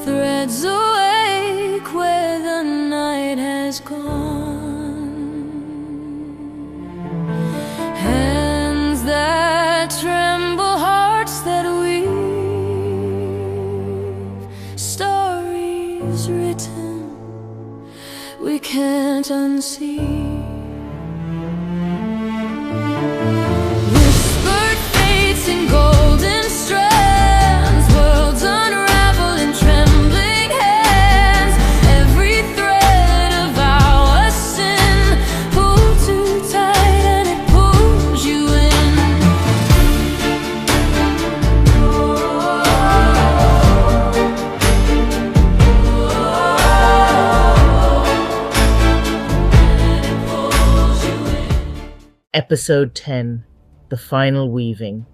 threads awake where the night has gone. Hands that tremble, hearts that weave, stories written we can't unsee. Whispered fates in golden strands, worlds unravel in trembling hands. Every thread of our sin pulled too tight and it pulls you in. Episode 10, The Final Weaving.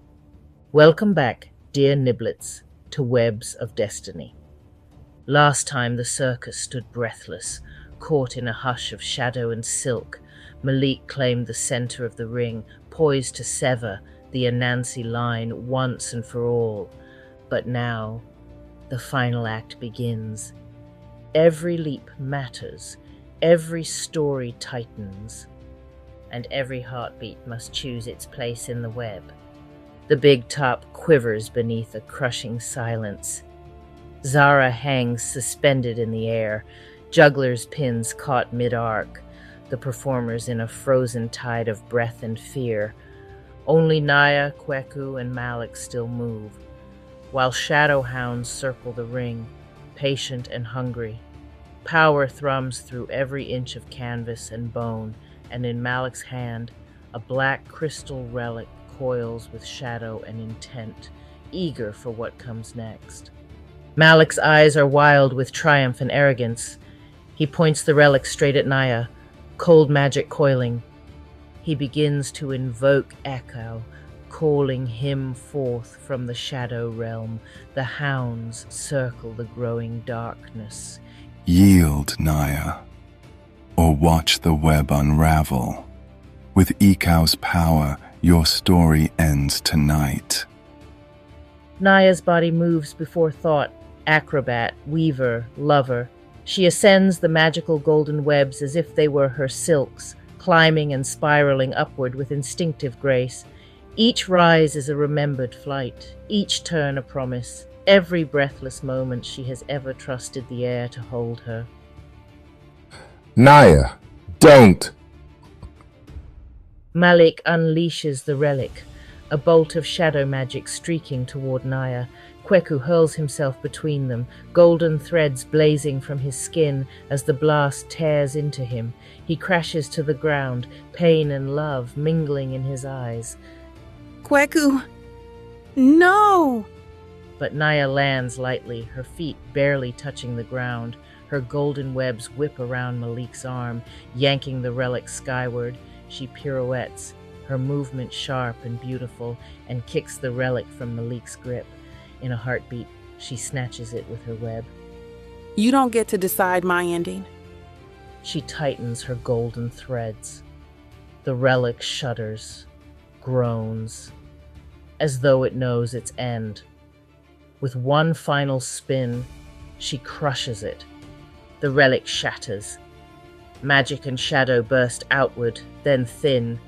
Welcome back, dear niblets, to Webs of Destiny. Last time the circus stood breathless, caught in a hush of shadow and silk. Malik claimed the center of the ring, poised to sever the Anansi line once and for all. But now, the final act begins. Every leap matters, every story tightens, and every heartbeat must choose its place in the web. The big top quivers beneath a crushing silence. Zara hangs suspended in the air, juggler's pins caught mid-arc, the performers in a frozen tide of breath and fear. Only Nyah, Kweku, and Malik still move, while shadow hounds circle the ring, patient and hungry. Power thrums through every inch of canvas and bone, and in Malik's hand, a black crystal relic coils with shadow and intent, eager for what comes next. Malik's eyes are wild with triumph and arrogance. He points the relic straight at Nyah, cold magic coiling. He begins to invoke echo, calling him forth from the shadow realm. The hounds circle the growing darkness. Yield, Nyah, or watch the web unravel. With Ikau's power, your story ends tonight. Nyah's body moves before thought, acrobat, weaver, lover. She ascends the magical golden webs as if they were her silks, climbing and spiraling upward with instinctive grace. Each rise is a remembered flight, each turn a promise, every breathless moment she has ever trusted the air to hold her. Nyah, don't! Malik unleashes the relic, a bolt of shadow magic streaking toward Nyah. Kweku hurls himself between them, golden threads blazing from his skin as the blast tears into him. He crashes to the ground, pain and love mingling in his eyes. Kweku, no! But Nyah lands lightly, her feet barely touching the ground. Her golden webs whip around Malik's arm, yanking the relic skyward. She pirouettes, her movement sharp and beautiful, and kicks the relic from Malik's grip. In a heartbeat, she snatches it with her web. You don't get to decide my ending. She tightens her golden threads. The relic shudders, groans, as though it knows its end. With one final spin, she crushes it. The relic shatters. Magic and shadow burst outward, then thin,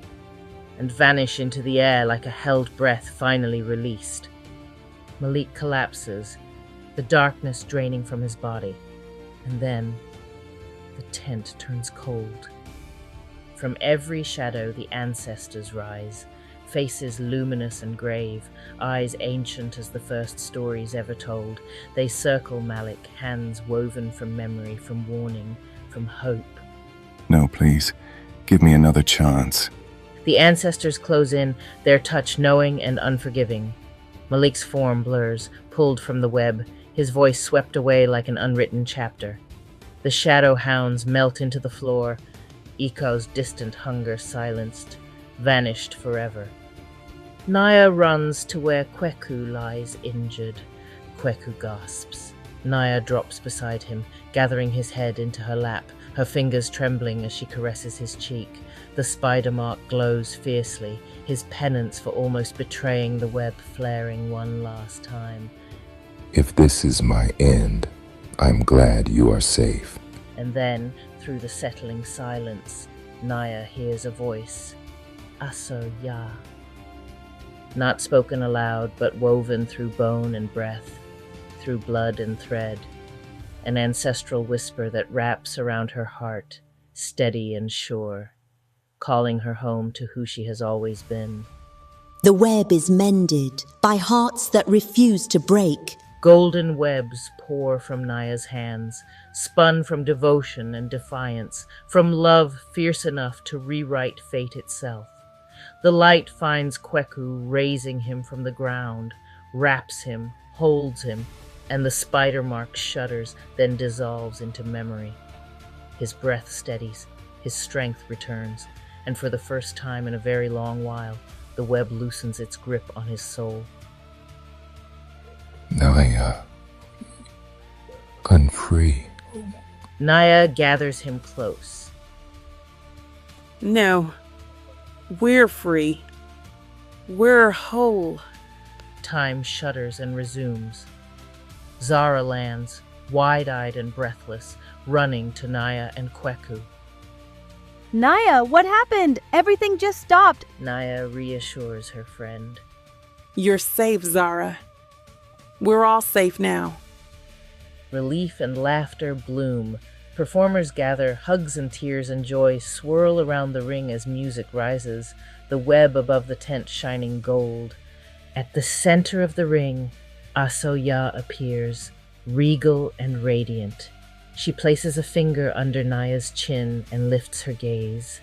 and vanish into the air like a held breath finally released. Malik collapses, the darkness draining from his body, and then the tent turns cold. From every shadow the ancestors rise, faces luminous and grave, eyes ancient as the first stories ever told. They circle Malik, hands woven from memory, from warning, from hope. No, please, give me another chance. The ancestors close in, their touch knowing and unforgiving. Malik's form blurs, pulled from the web, his voice swept away like an unwritten chapter. The shadow hounds melt into the floor, Ikau's distant hunger silenced, vanished forever. Nyah runs to where Kweku lies injured. Kweku gasps. Nyah drops beside him, gathering his head into her lap, her fingers trembling as she caresses his cheek. The spider mark glows fiercely, his penance for almost betraying the web flaring one last time. If this is my end, I'm glad you are safe. And then, through the settling silence, Nyah hears a voice. Aso Ya. Not spoken aloud, but woven through bone and breath, through blood and thread. An ancestral whisper that wraps around her heart, steady and sure, calling her home to who she has always been. The web is mended by hearts that refuse to break. Golden webs pour from Nyah's hands, spun from devotion and defiance, from love fierce enough to rewrite fate itself. The light finds Kweku, raising him from the ground, wraps him, holds him, and the spider mark shudders, then dissolves into memory. His breath steadies, his strength returns, and for the first time in a very long while, the web loosens its grip on his soul. Nyah, I'm free. Nyah gathers him close. No. We're free. We're whole. Time shudders and resumes. Zara lands, wide-eyed and breathless, running to Nyah and Kweku. Nyah, what happened? Everything just stopped. Nyah reassures her friend. You're safe, Zara. We're all safe now. Relief and laughter bloom. Performers gather, hugs and tears and joy swirl around the ring as music rises, the web above the tent shining gold. At the center of the ring, Aso Ya appears, regal and radiant. She places a finger under Nyah's chin and lifts her gaze.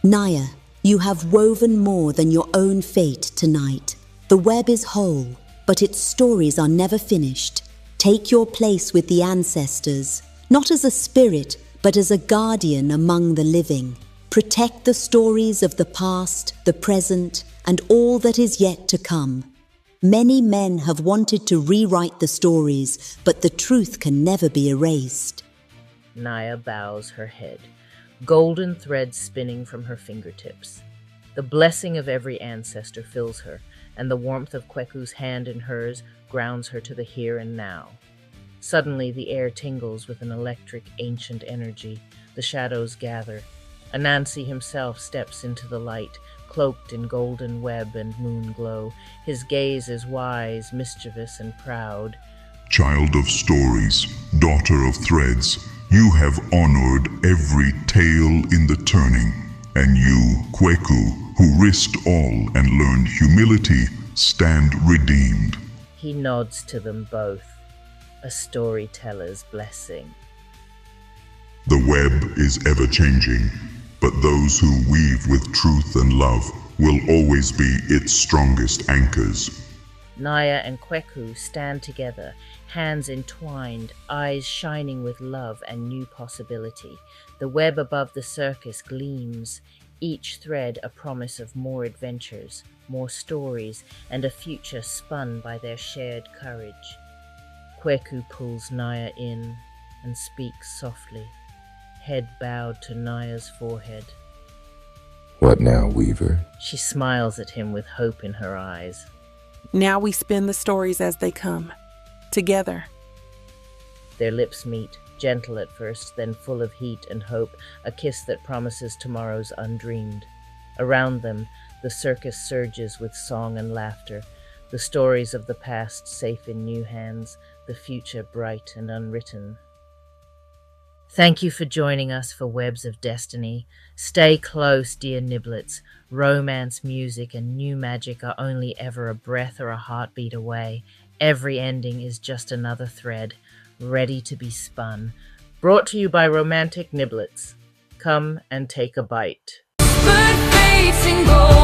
Nyah, you have woven more than your own fate tonight. The web is whole, but its stories are never finished. Take your place with the ancestors, not as a spirit, but as a guardian among the living. Protect the stories of the past, the present, and all that is yet to come. Many men have wanted to rewrite the stories, but the truth can never be erased. Nyah bows her head, golden threads spinning from her fingertips. The blessing of every ancestor fills her, and the warmth of Kweku's hand in hers grounds her to the here and now. Suddenly the air tingles with an electric, ancient energy. The shadows gather. Anansi himself steps into the light, cloaked in golden web and moon glow. His gaze is wise, mischievous, and proud. Child of stories, daughter of threads, you have honored every tale in the turning. And you, Kweku, who risked all and learned humility, stand redeemed. He nods to them both, a storyteller's blessing. The web is ever-changing, but those who weave with truth and love will always be its strongest anchors. Nyah and Kweku stand together, hands entwined, eyes shining with love and new possibility. The web above the circus gleams, each thread a promise of more adventures, more stories, and a future spun by their shared courage. Kweku pulls Nyah in and speaks softly, head bowed to Nyah's forehead. What now, Weaver? She smiles at him with hope in her eyes. Now we spin the stories as they come, together. Their lips meet, gentle at first, then full of heat and hope, a kiss that promises tomorrows undreamed. Around them, the circus surges with song and laughter, the stories of the past safe in new hands, the future bright and unwritten. Thank you for joining us for Webs of Destiny. Stay close, dear Niblets. Romance, music, and new magic are only ever a breath or a heartbeat away. Every ending is just another thread, ready to be spun. Brought to you by Romantic Niblets. Come and take a bite. Bird fates in gold.